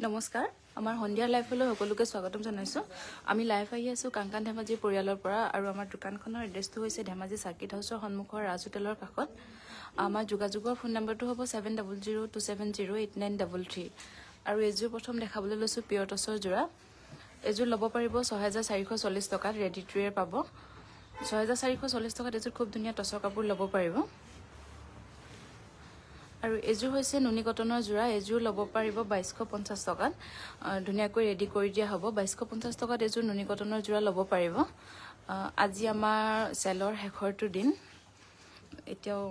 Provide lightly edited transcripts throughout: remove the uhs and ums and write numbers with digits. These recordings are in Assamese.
নমস্কাৰ আমাৰ সন্ধিয়া লাইভলৈ সকলোকে স্বাগতম জনাইছো আমি লাইভ আহি আছো কাংকান ধেমাজি পৰিয়ালৰ পৰা আৰু আমাৰ দোকানখনৰ এড্ৰেছটো হৈছে ধেমাজি সাৰ্কিট হাউছৰ সন্মুখৰ ৰাজ হোটেলৰ কাষত আমাৰ যোগাযোগৰ ফোন নম্বৰটো হ'ব 7002708933 আৰু এযোৰ প্ৰথম দেখাবলৈ লৈছো পিয়ৰ টছৰ জোৰা এযোৰ ল'ব পাৰিব 6440 টকাত ৰেডি টু ৱেৰ পাব 6440 টকাত এযোৰ খুব ধুনীয়া টছৰ কাপোৰ ল'ব পাৰিব আৰু এযোৰ হৈছে নুনি কটনৰ জোৰা এযোৰ ল'ব পাৰিব 2250 টকাত ধুনীয়াকৈ ৰেডি কৰি দিয়া হ'ব 2250 টকাত এযোৰ নুনি কটনৰ জোৰা ল'ব পাৰিব আজি আমাৰ চেলৰ শেষৰটো দিন এতিয়াও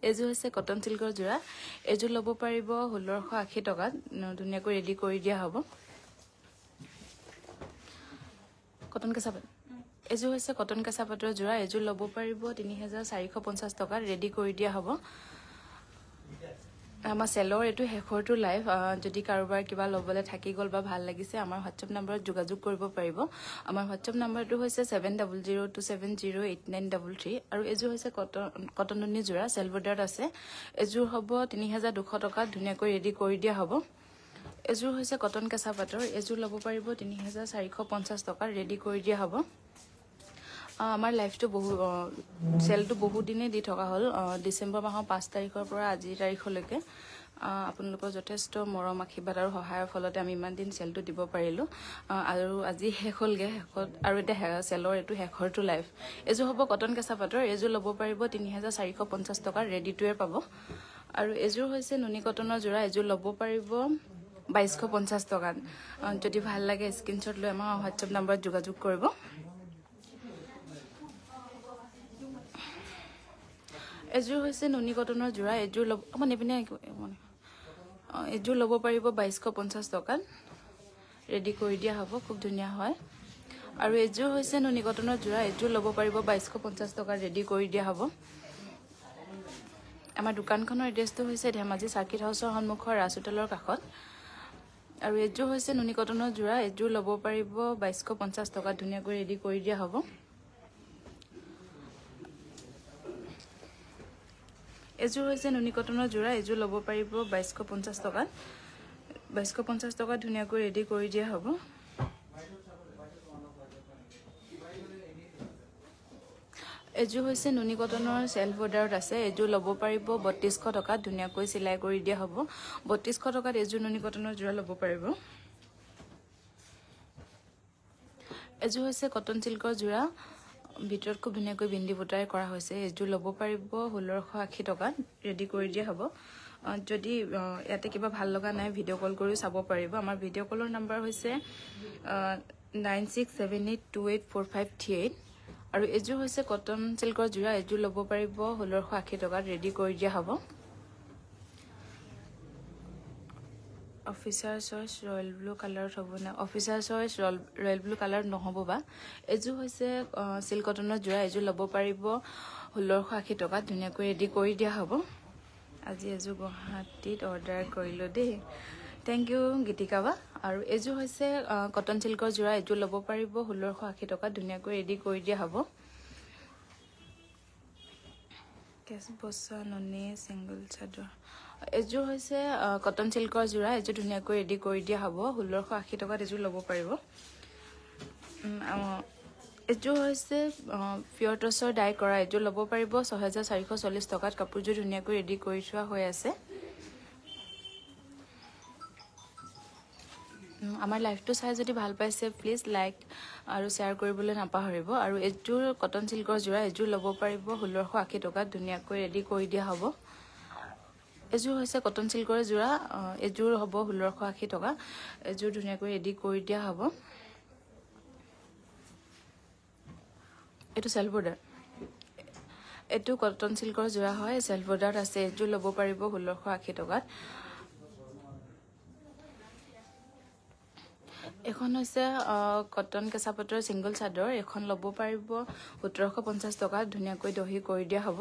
এযোৰ হৈছে কটন সিল্কৰ জোৰা এযোৰ ল'ব পাৰিব 1680 টকাত ধুনীয়াকৈ ৰেডি কৰি দিয়া হ'ব কটন কেঁচাপাত এযোৰ হৈছে কটন কেঁচাপাতৰ জোৰা এযোৰ ল'ব পাৰিব 3450 টকাত ৰেডি কৰি দিয়া হ'ব আমাৰ চেলৰ এটো শেষৰটো লাইভ যদি কাৰোবাৰ কিবা ল'বলৈ থাকি গ'ল বা ভাল লাগিছে আমাৰ WhatsApp নম্বৰত যোগাযোগ কৰিব পাৰিব আমাৰ WhatsApp নম্বৰটো হৈছে 7002708933 আৰু এযোৰ হৈছে কটন নুনি জোৰা চেল বৰ্ডাৰত আছে এযোৰ হ'ব 3200 টকাত ধুনীয়াকৈ ৰেডি কৰি দিয়া হ'ব এযোৰ হৈছে কটন কেঁচাপাতৰ এযোৰ ল'ব পাৰিব 3450 টকাত ৰেডি কৰি দিয়া হ'ব আমাৰ লাইফটো বহু সেলটো বহু দিনে দি থকা হল ডিসেম্বৰ মাহৰ 5 তাৰিখৰ পৰা আজি তাৰিখলৈকে আপোনালোকৰ যথেষ্ট মৰম আশীৰ্বাদ আৰু সহায়ৰ ফলতে আমি ইমান দিন সেলটো দিব পাৰিলো আৰু আজি শেষ হলগে আৰু এটা সেলৰ এটো শেষৰটো লাইফ এযোৰ হ'ব কটন কেঁচাপাতৰ এযোৰ ল'ব পাৰিব 3450 টকা ৰেডি টু ৱেৰ পাব আৰু এযোৰ হৈছে নুনি কটনৰ জোৰা এযোৰ ল'ব পাৰিব 2250 টকাত যদি ভাল লাগে স্ক্ৰিনশ্বট লৈ আমাৰ WhatsApp নম্বৰত যোগাযোগ কৰিব এযোৰ হৈছে নুনি কটনৰ জোৰা এযোৰ ল'ব এযোৰ ল'ব পাৰিব 2250 টকাত ৰেডি কৰি দিয়া হ'ব খুব ধুনীয়া হয় আৰু এযোৰ হৈছে নুনি কটনৰ জোৰা এযোৰ ল'ব পাৰিব 2250 টকাত ৰেডি কৰি দিয়া হ'ব আমাৰ দোকানখনৰ এড্ৰেছটো হৈছে ধেমাজি সাৰ্কিট হাউছৰ সন্মুখৰ ৰাজ হোটেলৰ কাষত আৰু এযোৰ হৈছে নুনি কটনৰ জোৰা এযোৰ ল'ব পাৰিব 2250 টকাত ধুনীয়াকৈ ৰেডি কৰি দিয়া হ'ব এযোৰ হৈছে নুনি কটনৰ জোৰা এযোৰ ল'ব পাৰিব 2250 টকাত 2250 টকাত ধুনীয়াকৈ ৰেডি কৰি দিয়া হ'ব এযোৰ হৈছে নুনি কটনৰ সেলফ বৰ্ডাৰত আছে এযোৰ ল'ব পাৰিব 3200 টকাত ধুনীয়াকৈ সিলাই কৰি দিয়া হ'ব 3200 টকাত এযোৰ নুনি কটনৰ জোৰা ল'ব পাৰিব এযোৰ হৈছে কটন সিল্কৰ জোৰা ভিতৰত খুব ধুনীয়াকৈ বিন্দি বুটাই কৰা হৈছে এযোৰ ল'ব পাৰিব 1680 টকাত ৰেডি কৰি দিয়া হ'ব যদি ইয়াতে কিবা ভাল লগা নাই ভিডিঅ' কল কৰি চাব পাৰিব আমাৰ ভিডিঅ' কলৰ নম্বৰ হৈছে 9678284538 আৰু এযোৰ হৈছে কটন সিল্কৰ জোৰা এযোৰ ল'ব পাৰিব 1680 টকাত ৰেডি কৰি দিয়া হ'ব অফিচাৰ চইচ ৰয়েল ব্লু কালাৰত হ'ব না অফিচাৰ চইচ ৰয়েল ব্লু কালাৰত নহ'ব বা এযোৰ হৈছে সিল্ক কটনৰ জোৰা এযোৰ ল'ব পাৰিব 1680 টকাত ধুনীয়াকৈ ৰেডি কৰি দিয়া হ'ব আজি এযোৰ গুৱাহাটীত অৰ্ডাৰ কৰিলো দেই থ্যাংক ইউ গীতিকা বা আৰু এযোৰ হৈছে কটন সিল্কৰ জোৰা এযোৰ ল'ব পাৰিব 1680 টকাত ধুনীয়াকৈ ৰেডি কৰি দিয়া হ'ব কেছ বসা নুনি সিঙ্গল চাদৰ এযোৰ হৈছে কটন সিল্কৰ জোৰা এযোৰ ধুনীয়াকৈ ৰেডি কৰি দিয়া হ'ব 1680 টকাত এযোৰ ল'ব পাৰিব এযোৰ হৈছে পিয়ৰ টছৰ ডাই কৰা এযোৰ ল'ব পাৰিব 6440 টকাত কাপোৰযোৰ ধুনীয়াকৈ ৰেডি কৰি থোৱা হৈ আছে আমাৰ লাইভটো চাই যদি ভাল পাইছে প্লিজ লাইক আৰু শেয়াৰ কৰিবলৈ নাপাহৰিব আৰু এযোৰ কটন সিল্কৰ জোৰা এযোৰ ল'ব পাৰিব 1680 টকাত ধুনীয়াকৈ ৰেডি কৰি দিয়া হ'ব এযোৰ হৈছে কটন চিল্কৰ যোৰা এযোৰ হ'ব 1680 টকা এযোৰ ধুনীয়াকৈ ৰেডি কৰি দিয়া হ'ব এটো সেলফ বৰ্ডাৰ এটো কটন চিল্কৰ যোৰা হয় সেলফ বৰ্ডাৰ আছে এযোৰ ল'ব পাৰিব 1680 টকাত এখন হৈছে কটন কেঁচা পাটৰ সিঙ্গল চাদৰ এখন ল'ব পাৰিব 1750 টকা ধুনীয়াকৈ দহি কৰি দিয়া হ'ব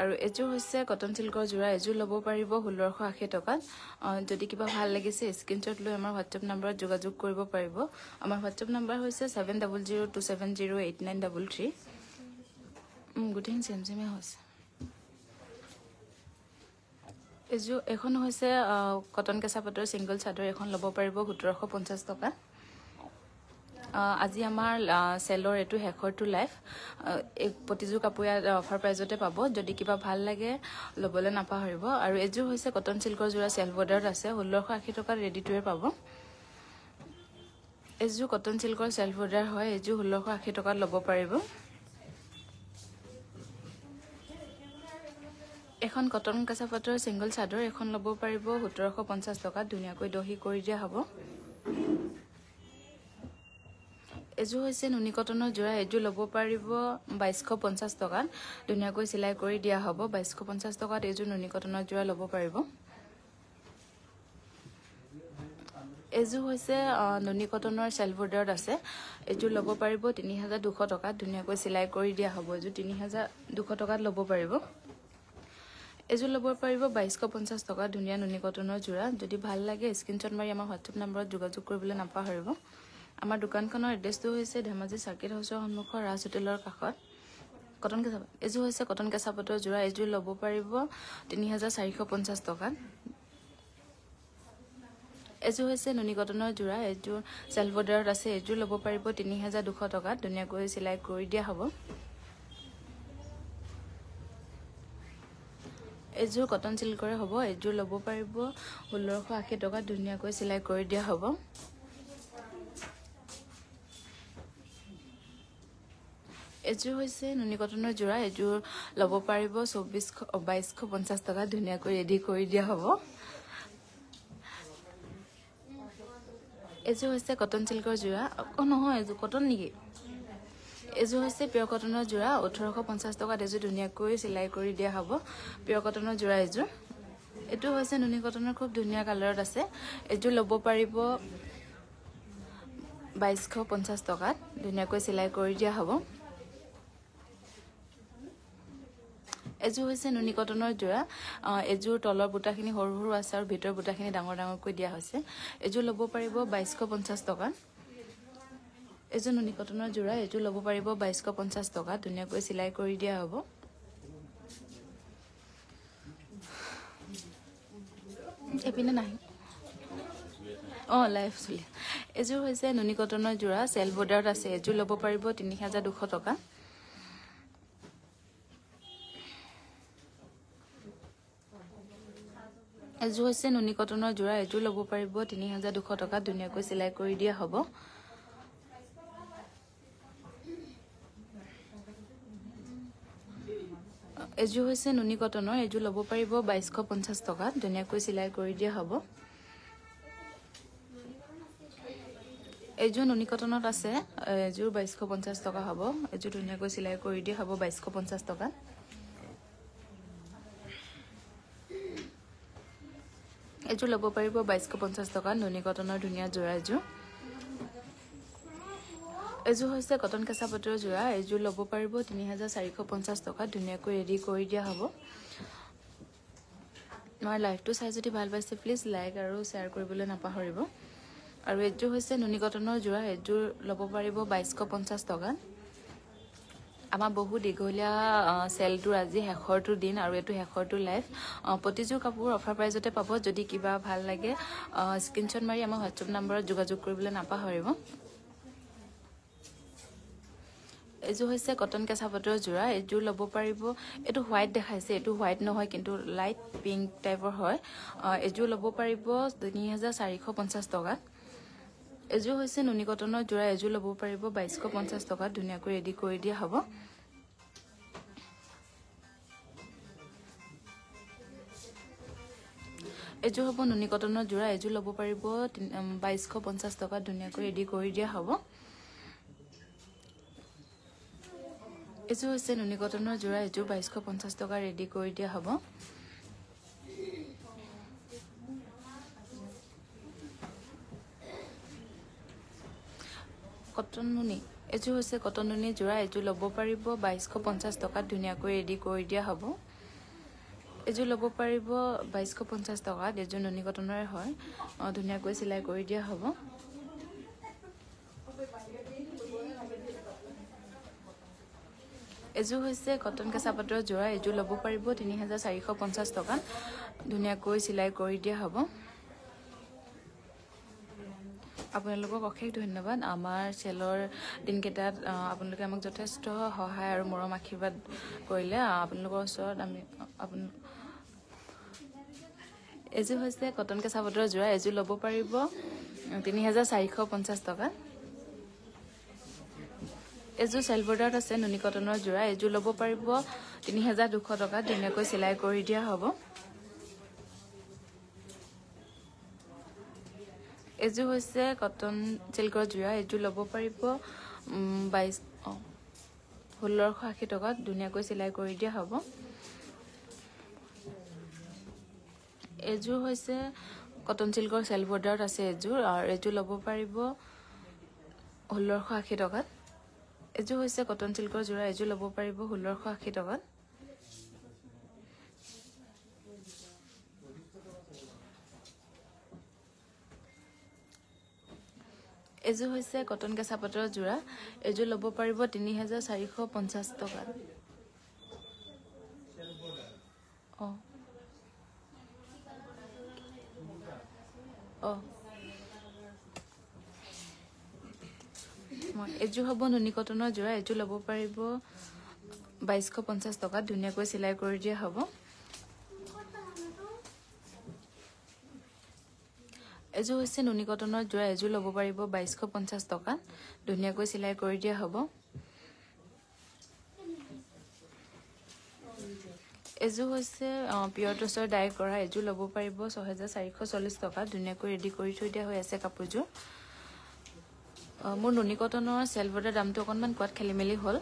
আৰু এযোৰ হৈছে কটন চিল্কৰ যোৰা এযোৰ ল'ব পাৰিব 1680 টকাত যদি কিবা ভাল লাগিছে স্ক্ৰিনশ্বট লৈ আমাৰ WhatsApp নম্বৰত যোগাযোগ কৰিব পাৰিব আমাৰ WhatsApp নম্বৰ হৈছে 7002708933 গুটিং সেমসেমে হৈছে এযোৰ এখন হৈছে কটন কেঁচা পাটৰ সিঙ্গল চাদৰ এখন ল'ব পাৰিব 1750 টকা আজি আমাৰ সেলৰ এটো হেখৰটো লাইভ এক প্ৰতিযোগ কাপোৰ অফাৰ প্ৰাইজতে পাব যদি কিবা ভাল লাগে ল'বলৈ নাপাহৰিব আৰু এযোৰ হৈছে কটন চিল্কৰ যোৰা সেলফ বৰ্ডাৰত আছে 1680 টকা ৰেডি টু ৱেৰ পাব এযোৰ কটন চিল্কৰ সেলফ বৰ্ডাৰ হয় এযোৰ 1680 টকা ল'ব পাৰিব এখন কটন কেঁচা পাটৰ সিঙ্গল চাদৰ এখন ল'ব পাৰিব 1750 টকা ধুনীয়াকৈ দহি কৰি দিয়া হ'ব এযোৰ হৈছে নুনি কটনৰ যোৰা এযোৰ ল'ব পাৰিব 2250 টকা ধুনীয়াকৈ সিলাই কৰি দিয়া হ'ব 2250 টকাত এযোৰ নুনি কটনৰ যোৰা ল'ব পাৰিব এযোৰ হৈছে নুনি কটনৰ সেলফ বৰ্ডাৰত আছে এযোৰ ল'ব পাৰিব 3200 টকা ধুনীয়াকৈ সিলাই কৰি দিয়া হ'ব এযোৰ 3200 টকাত ল'ব পাৰিব এযোৰ ল'ব পাৰিব 2250 টকা ধুনীয়া নুনি কটনৰ যোৰা যদি ভাল লাগে স্ক্ৰিনশ্বট মাৰি আমাৰ WhatsApp নম্বৰত যোগাযোগ কৰিবলৈ নাপাহৰিব আমাৰ দোকানখনৰ এড্ৰেছটো হৈছে ধেমাজি সাৰ্কিট হাউছৰ সন্মুখৰ ৰাজ হোটেলৰ কাষত কটন কেঁচা এযোৰ হৈছে কটন কেঁচা পাটৰ যোৰা এযোৰ ল'ব পাৰিব 3450 টকা এযোৰ হৈছে নুনি কটনৰ যোৰা এযোৰ সেলফ বৰ্ডাৰত আছে এযোৰ ল'ব পাৰিব 3200 টকা ধুনীয়াকৈ সিলাই কৰি দিয়া হ'ব এযোৰ কটন চিল্কৰে হ'ব এযোৰ ল'ব পাৰিব 1680 টকা ধুনীয়াকৈ সিলাই কৰি দিয়া হ'ব এযোৰ হৈছে নুনি কটনৰ যোৰা এযোৰ ল'ব পাৰিব 2250 টকা ধুনীয়াকৈ ৰেডি কৰি দিয়া হ'ব এযোৰ হৈছে কটন চিল্কৰ যোৰা নহয় এযোৰ কটন নেকি এযোৰ হৈছে পিয়ৰ কটনৰ যোৰা 1850 টকাত এযোৰ ধুনীয়াকৈ সিলাই কৰি দিয়া হ'ব পিয়ৰ কটনৰ যোৰা এযোৰ এটো হৈছে নুনি কটনৰ খুব ধুনীয়া কালাৰত আছে এযোৰ ল'ব পাৰিব 2250 টকাত ধুনীয়াকৈ সিলাই কৰি দিয়া হ'ব এযোৰ হৈছে নুনি কটনৰ যোৰা এযোৰ তলৰ বুটাখিনি সৰু সৰু আছে আৰু ভিতৰ বুটাখিনি ডাঙৰ ডাঙৰকৈ দিয়া হৈছে এযোৰ ল'ব পাৰিব 2250 টকা এযোৰ নুনি কটনৰ যোৰা এযোৰ ল'ব পাৰিব 2250 টকা ধুনীয়াকৈ সিলাই কৰি দিয়া হ'ব এপিনে নাই লাইভ চলি এযোৰ হৈছে নুনি কটনৰ যোৰা সেলফ বৰ্ডাৰত আছে এযোৰ ল'ব পাৰিব 3200 টকা এযোৰ হৈছে নুনি কটনৰ যোৰা এযোৰ ল'ব পাৰিব 3200 টকা ধুনীয়াকৈ সিলাই কৰি দিয়া হ'ব এযোৰ হৈছে নুনি কটনৰ এযোৰ ল'ব পাৰিব 2250 টকা ধুনীয়াকৈ সিলাই কৰি দিয়া হ'ব এযোৰ নুনি কটনত আছে এযোৰ 2250 টকা হ'ব এযোৰ ধুনীয়াকৈ সিলাই কৰি দিয়া হ'ব 2250 টকা এযোৰ ল'ব পাৰিব 2250 টকা নুনি কটনৰ ধুনীয়া যোৰা এযোৰ এযোৰ হৈছে কটন কেঁচা পাটৰ যোৰা এযোৰ ল'ব পাৰিব 3450 টকা ধুনীয়াকৈ ৰেডি কৰি দিয়া হ'ব মই লাইভটো চাই যদি ভাল পাইছে প্লিজ লাইক আৰু শ্বেয়াৰ কৰিবলৈ নাপাহৰিব আৰু এযোৰ হৈছে নুনি কটনৰ যোৰা এযোৰ ল'ব পাৰিব 2250 টকা আমাৰ বহু দীঘলীয়া সেলটোৰ আজি হেখৰটো দিন আৰু এটো হেখৰটো লাইভ প্ৰতিযোগ কাপোৰ অফাৰ প্ৰাইজতে পাব যদি কিবা ভাল লাগে স্ক্ৰিনশ্বট মাৰি আমাৰ WhatsApp নম্বৰত যোগাযোগ কৰিবলৈ নাপাহৰিব এযোৰ হৈছে কটন কেঁচা পাটৰ যোৰা এযোৰ ল'ব পাৰিব এটো হোৱাইট দেখাইছে এটো হোৱাইট নহয় কিন্তু লাইট পিংক টাইপৰ হয় এযোৰ ল'ব পাৰিব 3450 টকা এযোৰ হৈছে নুনি কটনৰ যোৰা এযোৰ ল'ব পাৰিব 2250 টকা ধুনীয়াকৈ ৰেডি কৰি দিয়া হ'ব এযোৰ হ'ব নুনি কটনৰ যোৰা এযোৰ ল'ব পাৰিব 2250 টকা ধুনীয়াকৈ ৰেডি কৰি দিয়া হ'ব এযোৰ হৈছে নুনি কটনৰ যোৰা এযোৰ 2250 টকা ৰেডি কৰি দিয়া হ'ব কটন নুনি এযোৰ হৈছে কটন নুনি যোৰা এযোৰ ল'ব পাৰিব 2250 টকা ধুনীয়াকৈ ৰেডি কৰি দিয়া হ'ব এযোৰ ল'ব পাৰিব 2250 টকাত এযোৰ নুনি কটনৰে হয় ধুনীয়াকৈ চিলাই কৰি দিয়া হ'ব এযোৰ হৈছে কটন কেঁচা পাটৰ যোৰা এযোৰ ল'ব পাৰিব 3450 টকাত ধুনীয়াকৈ চিলাই কৰি দিয়া হ'ব আপোনালোকক অশেষ ধন্যবাদ আমাৰ চেলৰ দিনকেইটাত আপোনালোকে আমাক যথেষ্ট সহায় আৰু মৰম আশীৰ্বাদ কৰিলে আপোনালোকৰ ওচৰত আমি এযোৰ হৈছে কটন কেঁচা পাটৰ যোৰা এযোৰ ল'ব পাৰিব 3450 টকা এযোৰ চেল বৰ্ডাৰত আছে নুনি কটনৰ যোৰা এযোৰ ল'ব পাৰিব 3200 টকা ধুনীয়াকৈ চিলাই কৰি দিয়া হ'ব এযোৰ হৈছে কটন চিল্কৰ যোৰা এযোৰ ল'ব পাৰিব 1680 টকাত ধুনীয়াকৈ চিলাই কৰি দিয়া হ'ব এযোৰ হৈছে কটন চিল্কৰ চেল বৰ্ডাৰত আছে এযোৰ আৰু এযোৰ ল'ব পাৰিব 1680 টকাত এযোৰ হৈছে কটন চিল্কৰ যোৰা এযোৰ ল'ব পাৰিব 1680 টকাত এযোৰ হৈছে কটন কেঁচা পাটৰ যোৰা এযোৰ ল'ব পাৰিব 3450 টকাত এযোৰ হ'ব নুনি কটনৰ যোৰা এযোৰ ল'ব পাৰিব 2250 টকাত ধুনীয়াকৈ চিলাই কৰি দিয়া হ'ব এযোৰ হৈছে নুনি কটনৰ যোৰা এযোৰ ল'ব পাৰিব 2250 টকা ধুনীয়াকৈ চিলাই কৰি দিয়া হ'ব এযোৰ হৈছে পিয়ৰ টছৰ ডাই কৰা এযোৰ ল'ব পাৰিব 6440 টকা ধুনীয়াকৈ ৰেডি কৰি থৈ দিয়া হৈ আছে কাপোৰযোৰ মোৰ নুনি কটনৰ চেল বৰ্ডাৰ দামটো অকণমান কোৱাত খেলিমেলি হ'ল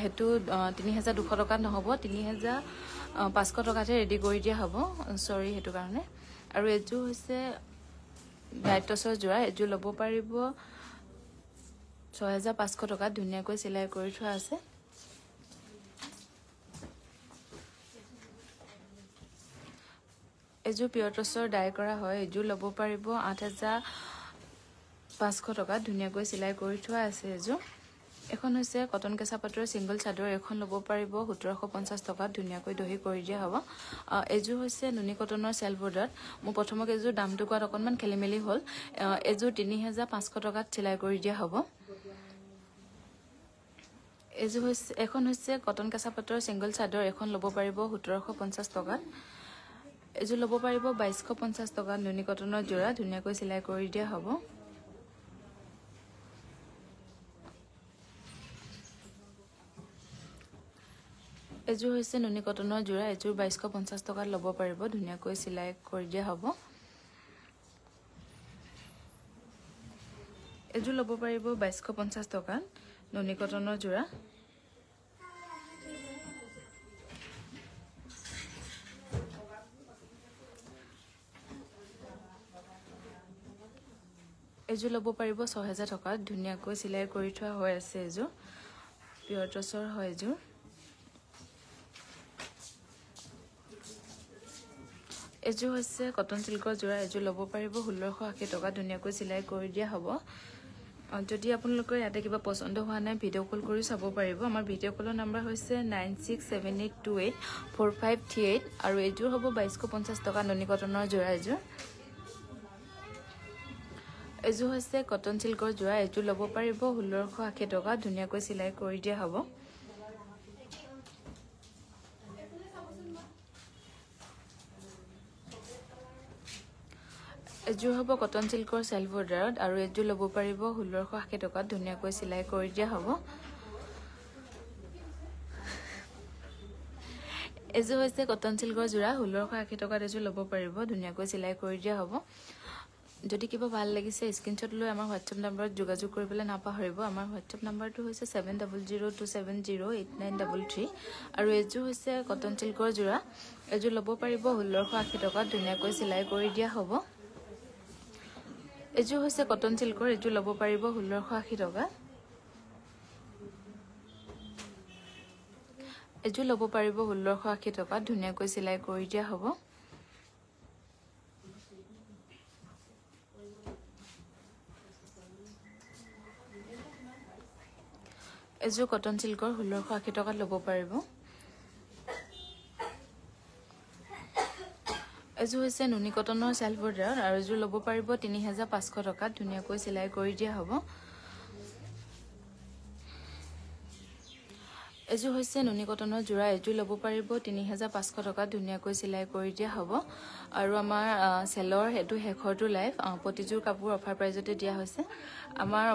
হেতু 3200 টকা নহব 3500 টকাতে ৰেডি কৰি দিয়া হ'ব সৰি হেতু কাৰণে আৰু এযোৰ হৈছে ডাইটছৰ যোৰা এযোৰ ল'ব পাৰিব 6500 টকা ধুনীয়াকৈ চিলাই কৰি থোৱা আছে এযোৰ পিয়ৰ টছৰ ডাই কৰা হয় এযোৰ ল'ব পাৰিব 8500 টকা ধুনীয়াকৈ চিলাই কৰি থোৱা আছে এযোৰ এখন হৈছে কটন কেঁচা পাটৰ সিঙ্গল চাদৰ এখন ল'ব পাৰিব 1750 টকা ধুনীয়াকৈ দহি কৰি দিয়া হ'ব এযোৰ হৈছে নুনি কটনৰ চেল বৰ্ডাৰত মই প্ৰথমক এযোৰ দামটো কোৱাত অকণমান খেলিমেলি হ'ল এযোৰ 3500 টকাত চিলাই কৰি দিয়া হ'ব এযোৰ হৈছে এখন হৈছে কটন কেঁচা পাটৰ সিঙ্গল চাদৰ এখন ল'ব পাৰিব 1750 টকাত এযোৰ ল'ব পাৰিব 2250 টকা নুনি কটনৰ যোৰা ধুনীয়াকৈ চিলাই কৰি দিয়া হ'ব এযোৰ হৈছে নুনি কটনৰ যোৰা এযোৰ 2250 টকাত ল'ব পাৰিব ধুনীয়াকৈ চিলাই কৰি দিয়া হ'ব এযোৰ ল'ব পাৰিব 2250 টকাত নুনি কটনৰ যোৰা এযোৰ ল'ব পাৰিব 6000 টকাত ধুনীয়াকৈ চিলাই কৰি থোৱা হৈ আছে এযোৰ পিয়ৰ টছৰ হয় এযোৰ এযোৰ হৈছে কটন চিল্কৰ যোৰা এযোৰ ল'ব পাৰিব 1680 টকা ধুনীয়াকৈ চিলাই কৰি দিয়া হ'ব যদি আপোনালোকৰ ইয়াতে কিবা পছন্দ হোৱা নাই ভিডিঅ' কল কৰি চাব পাৰিব আমাৰ ভিডিঅ' কলৰ নম্বৰ হৈছে 9678284538 আৰু এযোৰ হ'ব 2250 টকা নুনি কটনৰ যোৰা এযোৰ হৈছে কটন চিল্কৰ যোৰা এযোৰ ল'ব পাৰিব 1680 টকা ধুনীয়াকৈ চিলাই কৰি দিয়া হ'ব এযোৰ হ'ব কটন চিল্কৰ চেল বৰ্ডাৰত আৰু এযোৰ ল'ব পাৰিব 1680 টকাত ধুনীয়াকৈ চিলাই কৰি দিয়া হ'ব এযোৰ হৈছে কটন চিল্কৰ যোৰা 1680 টকাত এযোৰ ল'ব পাৰিব ধুনীয়াকৈ চিলাই কৰি দিয়া হ'ব যদি কিবা ভাল লাগিছে স্ক্ৰিনশ্বট লৈ আমাৰ হোৱাটছএপ নম্বৰত যোগাযোগ কৰিবলৈ নাপাহৰিব আমাৰ হোৱাটছএপ নম্বৰটো হৈছে 7002708933 আৰু এযোৰ হৈছে কটন চিল্কৰ যোৰা এযোৰ ল'ব পাৰিব 1680 টকাত ধুনীয়াকৈ চিলাই কৰি দিয়া হ'ব এযোৰ হৈছে কটন চিল্কৰ এযোৰ ল'ব পাৰিব 1680 টকা এযোৰ ল'ব পাৰিব 1680 টকাত ধুনীয়াকৈ চিলাই কৰি দিয়া হ'ব এযোৰ কটন চিল্কৰ 1680 টকাত ল'ব পাৰিব এযোৰ হৈছে নুনি কটনৰ সেলফ বৰ্ডাৰ আৰু এযোৰ ল'ব পাৰিব 3500 টকাত ধুনীয়াকৈ চিলাই কৰি দিয়া হ'ব এযোৰ হৈছে নুনি কটনৰ যোৰা এযোৰ ল'ব পাৰিব 3500 টকাত ধুনীয়াকৈ চিলাই কৰি দিয়া হ'ব আৰু আমাৰ সেলৰ হেতু হেখৰটো লাইভ প্ৰতিযোৰ কাপোৰ অফাৰ প্ৰাইজতে দিয়া হৈছে আমাৰ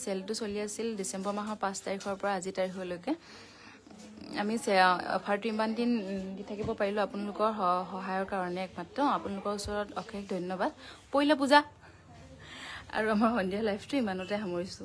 সেলটো চলি আছিল ডিসেম্বৰ মাহৰ 5 তাৰিখৰ পৰা আজি তাৰিখলৈকে আমি অফাৰটো ইমান দিন দি থাকিব পাৰিলো আপোনালোকৰ সহায়ৰ কাৰণে একমাত্ৰ আপোনালোকৰ ওচৰত অশেষ ধন্যবাদ পইলা পূজা আৰু আমাৰ সন্ধিয়া লাইভটো ইমানতে সামৰিছো